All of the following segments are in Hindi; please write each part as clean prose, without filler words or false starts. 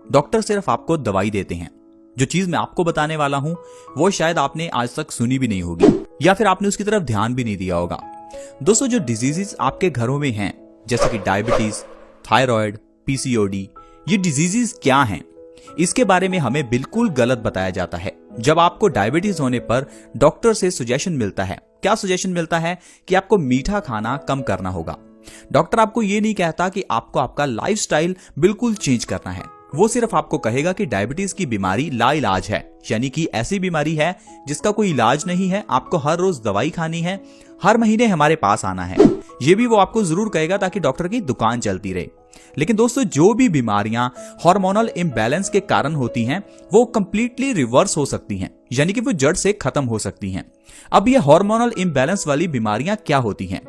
डॉक्टर सिर्फ आपको दवाई देते हैं। जो चीज मैं आपको बताने वाला हूं वो शायद आपने आज तक सुनी भी नहीं होगी या फिर आपने उसकी तरफ ध्यान भी नहीं दिया होगा। दोस्तों, जो डिजीजेस आपके घरों में हैं जैसे कि डायबिटीज, थायराइड, पीसीओडी, ये डिजीजेस क्या हैं, इसके बारे में हमें बिल्कुल गलत बताया जाता है। जब आपको डायबिटीज होने पर डॉक्टर से सजेशन मिलता है, क्या सजेशन मिलता है कि आपको मीठा खाना कम करना होगा। डॉक्टर आपको ये नहीं कहता कि आपको आपका लाइफस्टाइल बिल्कुल चेंज करना है। वो सिर्फ आपको कहेगा कि डायबिटीज की बीमारी लाइलाज है, यानी कि ऐसी बीमारी है जिसका कोई इलाज नहीं है, आपको हर रोज दवाई खानी है, हर महीने हमारे पास आना है। ये भी वो आपको जरूर कहेगा ताकि डॉक्टर की दुकान चलती रहे। लेकिन दोस्तों, जो भी बीमारियां हार्मोनल इम्बैलेंस के कारण होती हैं वो कंप्लीटली रिवर्स हो सकती हैं, यानी कि वो जड़ से खत्म हो सकती हैं। अब ये हार्मोनल इम्बैलेंस वाली बीमारियां क्या होती हैं?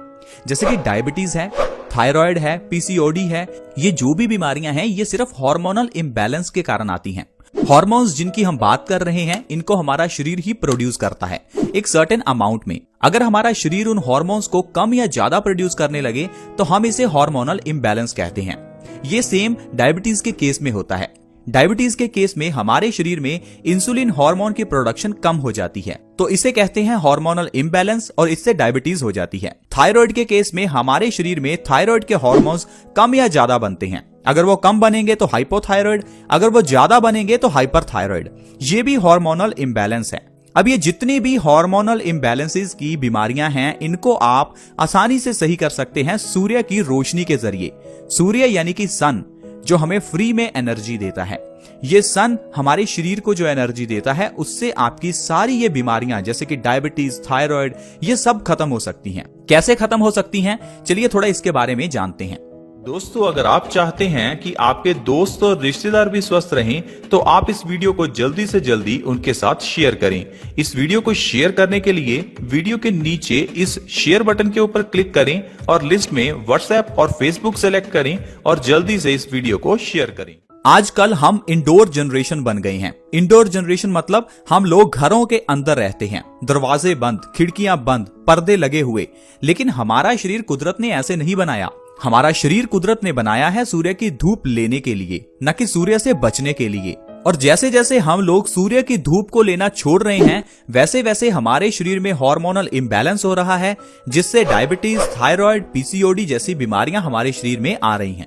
जैसे कि डायबिटीज है, थायराइड है, पीसीओडी है, ये जो भी बीमारियां हैं ये सिर्फ हार्मोनल इम्बैलेंस के कारण आती हैं। हॉर्मोन्स जिनकी हम बात कर रहे हैं इनको हमारा शरीर ही प्रोड्यूस करता है एक सर्टेन अमाउंट में। अगर हमारा शरीर उन हॉर्मोन्स को कम या ज्यादा प्रोड्यूस करने लगे तो हम इसे हार्मोनल इम्बैलेंस कहते हैं। ये सेम डायबिटीज के केस में होता है। डायबिटीज के केस में हमारे शरीर में इंसुलिन हार्मोन की प्रोडक्शन कम हो जाती है, तो इसे कहते हैं हार्मोनल इम्बैलेंस और इससे डायबिटीज हो जाती है। थायराइड के केस में हमारे शरीर में थायराइड के हार्मोन्स कम या ज्यादा बनते हैं। अगर वो कम बनेंगे तो हाइपोथायराइड, अगर वो ज्यादा बनेंगे तो हाइपरथायराइड। ये भी हार्मोनल इम्बैलेंस है। अब ये जितनी भी हार्मोनल इम्बैलेंसेस की बीमारियां हैं इनको आप आसानी से सही कर सकते हैं सूर्य की रोशनी के जरिए। सूर्य यानी कि सन, जो हमें फ्री में एनर्जी देता है। ये सन हमारे शरीर को जो एनर्जी देता है उससे आपकी सारी ये बीमारियां जैसे कि डायबिटीज, थायराइड, ये सब खत्म हो सकती हैं। कैसे खत्म हो सकती हैं, चलिए थोड़ा इसके बारे में जानते हैं। दोस्तों, अगर आप चाहते हैं कि आपके दोस्त और रिश्तेदार भी स्वस्थ रहें तो आप इस वीडियो को जल्दी से जल्दी उनके साथ शेयर करें। इस वीडियो को शेयर करने के लिए वीडियो के नीचे इस शेयर बटन के ऊपर क्लिक करें और लिस्ट में व्हाट्सएप और फेसबुक सेलेक्ट करें और जल्दी से इस वीडियो को शेयर करें। आजकल हम इंडोर जनरेशन बन गए हैं। इंडोर जनरेशन मतलब हम लोग घरों के अंदर रहते हैं, दरवाजे बंद, खिड़कियां बंद, पर्दे लगे हुए। लेकिन हमारा शरीर कुदरत ने ऐसे नहीं बनाया। हमारा शरीर कुदरत ने बनाया है सूर्य की धूप लेने के लिए, न कि सूर्य से बचने के लिए। और जैसे जैसे हम लोग सूर्य की धूप को लेना छोड़ रहे हैं वैसे वैसे हमारे शरीर में हार्मोनल इम्बैलेंस हो रहा है, जिससे डायबिटीज, थायराइड, पीसीओडी जैसी बीमारियां हमारे शरीर में आ रही हैं।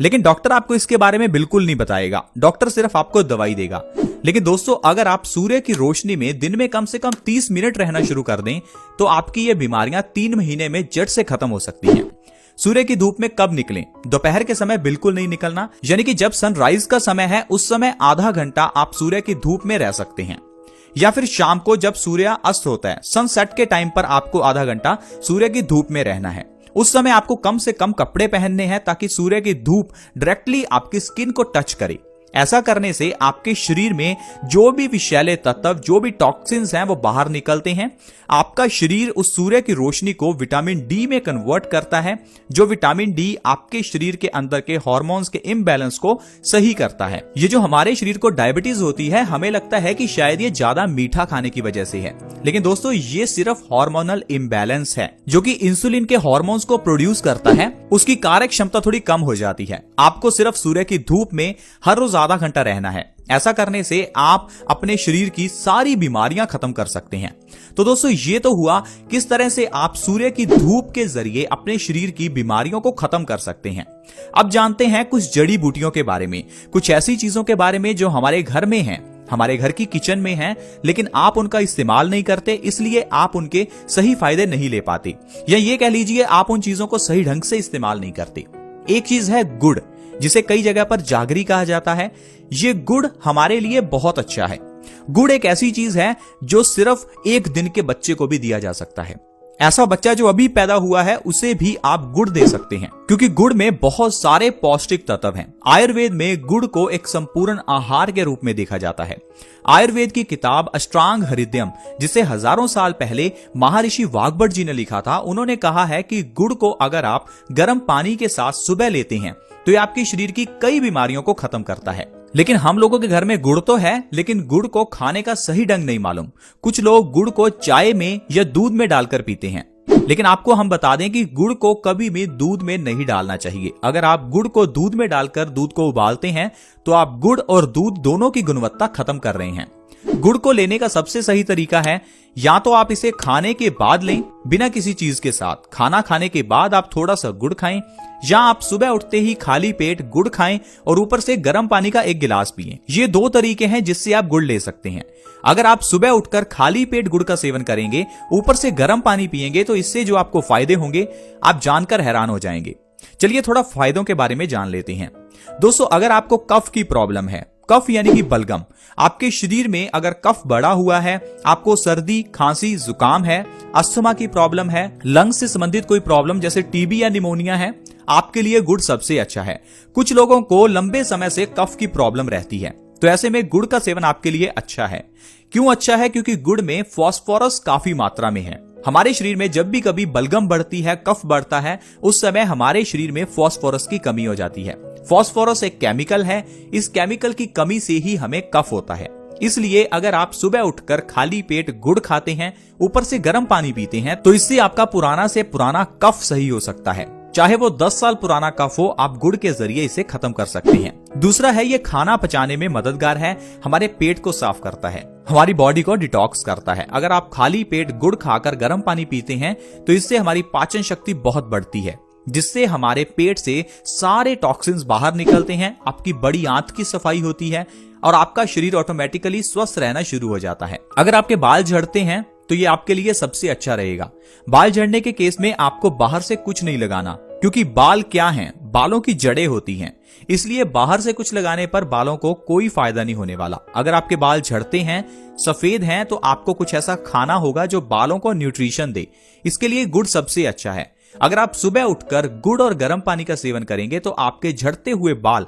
लेकिन डॉक्टर आपको इसके बारे में बिल्कुल नहीं बताएगा, डॉक्टर सिर्फ आपको दवाई देगा। लेकिन दोस्तों, अगर आप सूर्य की रोशनी में दिन में कम से कम 30 मिनट रहना शुरू कर दें तो आपकी ये बीमारियां 3 महीने में जड़ से खत्म हो सकती हैं। सूर्य की धूप में कब निकलें? दोपहर के समय बिल्कुल नहीं निकलना, यानी कि जब सनराइज का समय है उस समय आधा घंटा आप सूर्य की धूप में रह सकते हैं। या फिर शाम को जब सूर्य अस्त होता है, सनसेट के टाइम पर आपको आधा घंटा सूर्य की धूप में रहना है। उस समय आपको कम से कम कपड़े पहनने हैं ताकि सूर्य की धूप डायरेक्टली आपकी स्किन को टच करे। ऐसा करने से आपके शरीर में जो भी विषैले तत्व, जो भी टॉक्सिन्स हैं वो बाहर निकलते हैं। आपका शरीर उस सूर्य की रोशनी को विटामिन डी में कन्वर्ट करता है, जो विटामिन डी आपके शरीर के अंदर के हार्मोन्स के इम्बैलेंस को सही करता है। ये जो हमारे शरीर को डायबिटीज होती है, हमें लगता है कि शायद ये ज्यादा मीठा खाने की वजह से है, लेकिन दोस्तों ये सिर्फ हार्मोनल इम्बैलेंस है। जो कि इंसुलिन के हार्मोन्स को प्रोड्यूस करता है उसकी कार्य क्षमता थोड़ी कम हो जाती है। आपको सिर्फ सूर्य की धूप में हर रोज आधा घंटा रहना है। ऐसा करने से आप अपने शरीर की सारी बीमारियां खत्म कर सकते हैं। तो दोस्तों, ये तो हुआ किस तरह से आप सूर्य की धूप के जरिए अपने शरीर की बीमारियों को खत्म कर सकते हैं। अब जानते हैं कुछ जड़ी बूटियों के बारे में, कुछ ऐसी चीजों के बारे में जो हमारे घर में हैं, हमारे घर की किचन में हैं, लेकिन आप उनका इस्तेमाल नहीं करते, इसलिए आप उनके सही फायदे नहीं ले पाते, या ये कह लीजिए आप उन चीजों को सही ढंग से इस्तेमाल नहीं करते। एक चीज है गुड़, जिसे कई जगह पर जागरी कहा जाता है। ये गुड़ हमारे लिए बहुत अच्छा है। गुड़ एक ऐसी चीज है जो सिर्फ 1 दिन के बच्चे को भी दिया जा सकता है। ऐसा बच्चा जो अभी पैदा हुआ है उसे भी आप गुड़ दे सकते हैं, क्योंकि गुड़ में बहुत सारे पौष्टिक तत्व हैं। आयुर्वेद में गुड़ को एक संपूर्ण आहार के रूप में देखा जाता है। आयुर्वेद की किताब अष्टांग हृदयम, जिसे हजारों साल पहले महर्षि वाग्भट जी ने लिखा था, उन्होंने कहा है कि गुड़ को अगर आप गर्म पानी के साथ सुबह लेते हैं तो ये आपके शरीर की कई बीमारियों को खत्म करता है। लेकिन हम लोगों के घर में गुड़ तो है, लेकिन गुड़ को खाने का सही ढंग नहीं मालूम। कुछ लोग गुड़ को चाय में या दूध में डालकर पीते हैं। लेकिन आपको हम बता दें कि गुड़ को कभी भी दूध में नहीं डालना चाहिए। अगर आप गुड़ को दूध में डालकर दूध को उबालते हैं तो आप गुड़ और दूध दोनों की गुणवत्ता खत्म कर रहे हैं। गुड़ को लेने का सबसे सही तरीका है या तो आप इसे खाने के बाद लें बिना किसी चीज के साथ, खाना खाने के बाद आप थोड़ा सा गुड़ खाएं, या आप सुबह उठते ही खाली पेट गुड़ खाएं और ऊपर से गर्म पानी का 1 गिलास पिएं। ये 2 तरीके हैं जिससे आप गुड़ ले सकते हैं। अगर आप सुबह उठकर खाली पेट गुड़ का सेवन करेंगे, ऊपर से गर्म पानी पिएंगे, तो इससे जो आपको फायदे होंगे आप जानकर हैरान हो जाएंगे। चलिए थोड़ा फायदों के बारे में जान लेते हैं। दोस्तों, अगर आपको कफ की प्रॉब्लम है, कफ यानी कि बलगम, आपके शरीर में अगर कफ बढ़ा हुआ है, आपको सर्दी, खांसी, जुकाम है, अस्थमा की प्रॉब्लम है, लंग्स से संबंधित कोई प्रॉब्लम जैसे टीबी या निमोनिया है, आपके लिए गुड़ सबसे अच्छा है। कुछ लोगों को लंबे समय से कफ की प्रॉब्लम रहती है, तो ऐसे में गुड़ का सेवन आपके लिए अच्छा है। क्यों अच्छा है? क्योंकि गुड़ में फास्फोरस काफी मात्रा में है। हमारे शरीर में जब भी कभी बलगम बढ़ती है, कफ बढ़ता है, उस समय हमारे शरीर में फास्फोरस की कमी हो जाती है। फास्फोरस एक केमिकल है, इस केमिकल की कमी से ही हमें कफ होता है। इसलिए अगर आप सुबह उठकर खाली पेट गुड़ खाते हैं, ऊपर से गर्म पानी पीते हैं, तो इससे आपका पुराना से पुराना कफ सही हो सकता है। चाहे वो 10 साल पुराना कफ हो, आप गुड़ के जरिए इसे खत्म कर सकते हैं। दूसरा है, ये खाना पचाने में मददगार है, हमारे पेट को साफ करता है, हमारी बॉडी को डिटॉक्स करता है। अगर आप खाली पेट गुड़ खाकर गर्म पानी पीते हैं तो इससे हमारी पाचन शक्ति बहुत बढ़ती है, जिससे हमारे पेट से सारे टॉक्सिन्स बाहर निकलते हैं, आपकी बड़ी आंत की सफाई होती है और आपका शरीर ऑटोमेटिकली स्वस्थ रहना शुरू हो जाता है। अगर आपके बाल झड़ते हैं तो ये आपके लिए सबसे अच्छा रहेगा। बाल झड़ने के केस में आपको बाहर से कुछ नहीं लगाना, क्योंकि बाल क्या हैं? बालों की जड़ें होती हैं, इसलिए बाहर से कुछ लगाने पर बालों को कोई फायदा नहीं होने वाला। अगर आपके बाल झड़ते हैं, सफेद हैं, तो आपको कुछ ऐसा खाना होगा जो बालों को न्यूट्रिशन दे। इसके लिए गुड़ सबसे अच्छा है। अगर आप सुबह उठकर गुड़ और गर्म पानी का सेवन करेंगे तो आपके झड़ते हुए बाल